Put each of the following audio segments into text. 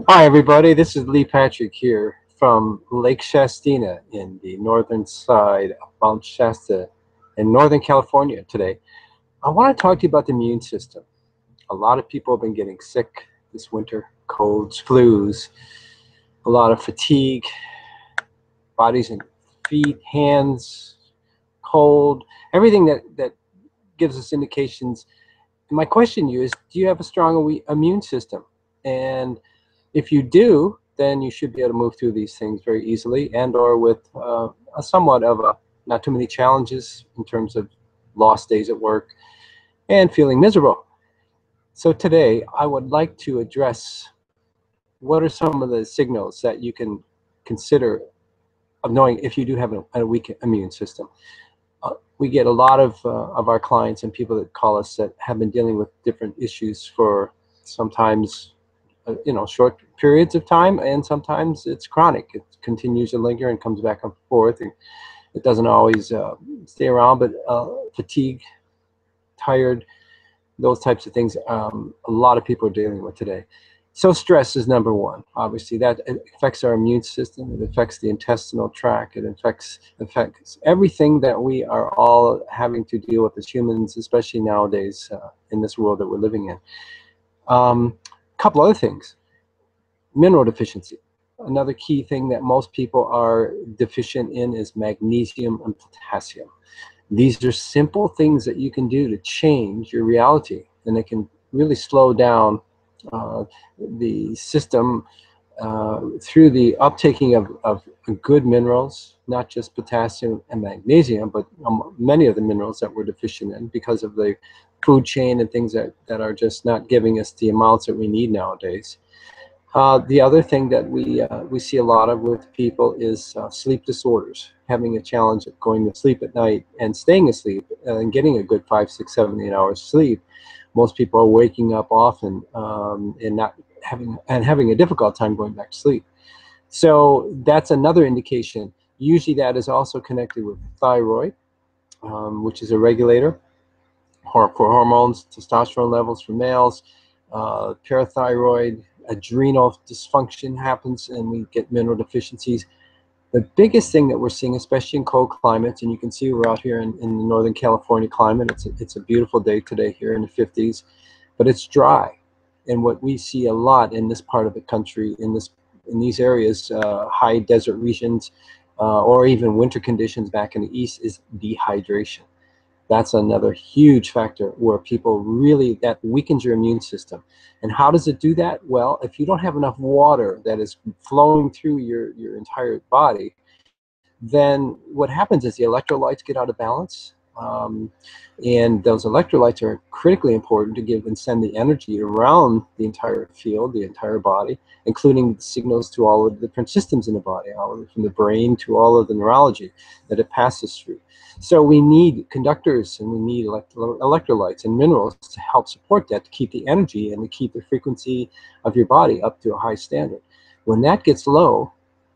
Hi, everybody. This is Lee Patrick here from Lake Shastina in the northern side of Mount Shasta in Northern California today. I want to talk to you about the immune system. A lot of people have been getting sick this winter, colds, flus, a lot of fatigue, bodies and feet, hands, cold, everything that gives us indications. And my question to you is, do you have a strong immune system? And if you do, then you should be able to move through these things very easily and or with a somewhat of a not too many challenges in terms of lost days at work and feeling miserable. So today I would like to address what are some of the signals that you can consider of knowing if you do have a weak immune system. We get a lot of our clients and people that call us that have been dealing with different issues for sometimes short periods of time, and sometimes it's chronic. It continues to linger and comes back and forth. And it doesn't always stay around, but fatigue, tired, those types of things, a lot of people are dealing with today. So stress is number one. Obviously, that affects our immune system. It affects the intestinal tract. It affects everything that we are all having to deal with as humans, especially nowadays in this world that we're living in. A couple other things. Mineral deficiency. Another key thing that most people are deficient in is magnesium and potassium. These are simple things that you can do to change your reality, and it can really slow down uh, the system through the uptaking of good minerals, not just potassium and magnesium, but many of the minerals that we're deficient in because of the food chain and things that are just not giving us the amounts that we need nowadays. The other thing that we see a lot of with people is sleep disorders, having a challenge of going to sleep at night and staying asleep and getting a good 5, 6, 7, 8 hours sleep. Most people are waking up often and not having a difficult time going back to sleep. So that's another indication. Usually that is also connected with thyroid, which is a regulator for hormones, testosterone levels for males, parathyroid, adrenal dysfunction happens, and we get mineral deficiencies. The biggest thing that we're seeing, especially in cold climates, and you can see we're out here in the Northern California climate, it's a beautiful day today here in the 50s, but it's dry. And what we see a lot in this part of the country, in these areas, high desert regions, or even winter conditions back in the east, is dehydration. That's another huge factor where people really, that weakens your immune system. And how does it do that? Well, if you don't have enough water that is flowing through your entire body, then what happens is the electrolytes get out of balance. And those electrolytes are critically important to give and send the energy around the entire field, the entire body, including signals to all of the different systems in the body, all from the brain to all of the neurology that it passes through. So we need conductors and we need electrolytes and minerals to help support that, to keep the energy and to keep the frequency of your body up to a high standard. When that gets low,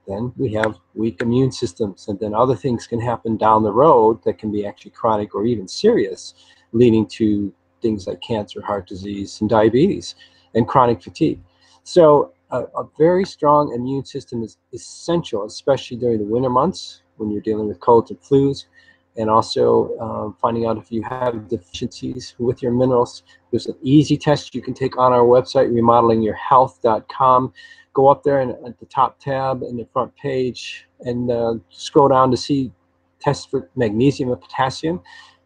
then we have weak immune systems, and then other things can happen down the road that can be actually chronic or even serious, leading to things like cancer, heart disease, and diabetes, and chronic fatigue. So a very strong immune system is essential, especially during the winter months when you're dealing with colds and flus, and also finding out if you have deficiencies with your minerals. There's an easy test you can take on our website, remodelingyourhealth.com. Go up there and at the top tab in the front page and scroll down to see test for magnesium and potassium.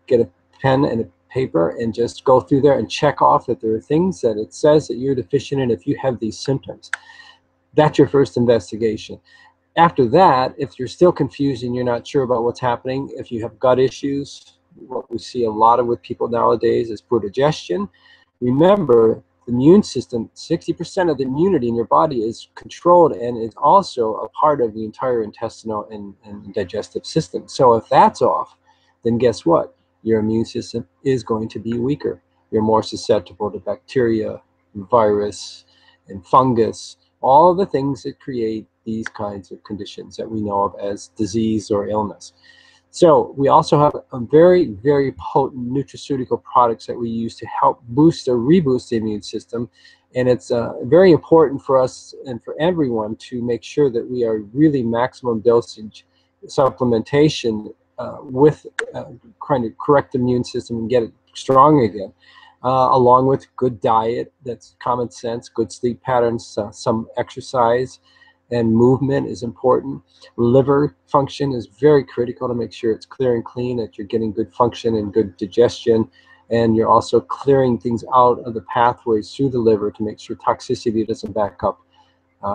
Get a pen and a paper and just go through there and check off that there are things that it says that you're deficient in if you have these symptoms. That's your first investigation. After that, if you're still confused and you're not sure about what's happening, if you have gut issues, what we see a lot of with people nowadays is poor digestion. Remember, the immune system, 60% of the immunity in your body is controlled and is also a part of the entire intestinal and digestive system. So if that's off, then guess what? Your immune system is going to be weaker. You're more susceptible to bacteria, virus, and fungus, all the things that create these kinds of conditions that we know of as disease or illness. So we also have a very, very potent nutraceutical products that we use to help boost or reboost the immune system. And it's very important for us and for everyone to make sure that we are really maximum dosage supplementation with trying to correct the immune system and get it strong again, along with good diet, that's common sense, good sleep patterns, some exercise, and movement is important. Liver function is very critical to make sure it's clear and clean, that you're getting good function and good digestion, and you're also clearing things out of the pathways through the liver to make sure toxicity doesn't back up.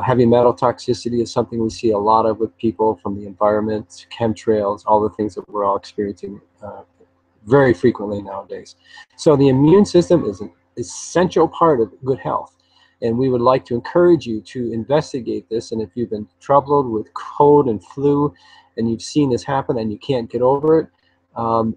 Heavy metal toxicity is something we see a lot of with people from the environment, chemtrails, all the things that we're all experiencing very frequently nowadays. So the immune system is an essential part of good health. And we would like to encourage you to investigate this. And if you've been troubled with cold and flu and you've seen this happen and you can't get over it,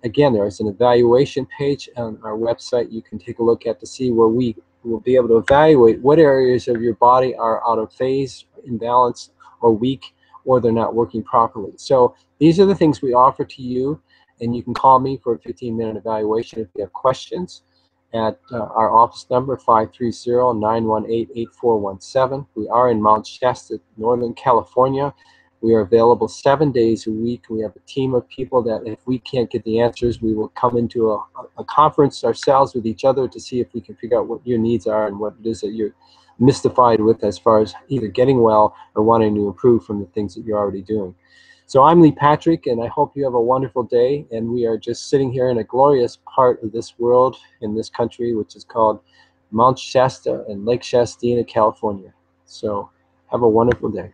again, there is an evaluation page on our website you can take a look at to see where we will be able to evaluate what areas of your body are out of phase, imbalanced, or weak, or they're not working properly. So these are the things we offer to you, and you can call me for a 15-minute evaluation if you have questions at our office number, 530-918-8417. We are in Mount Shasta, Northern California. We are available 7 days a week. We have a team of people that if we can't get the answers, we will come into a conference ourselves with each other to see if we can figure out what your needs are and what it is that you're mystified with as far as either getting well or wanting to improve from the things that you're already doing. So I'm Lee Patrick, and I hope you have a wonderful day. And we are just sitting here in a glorious part of this world, in this country, which is called Mount Shasta and Lake Shastina, California. So have a wonderful day.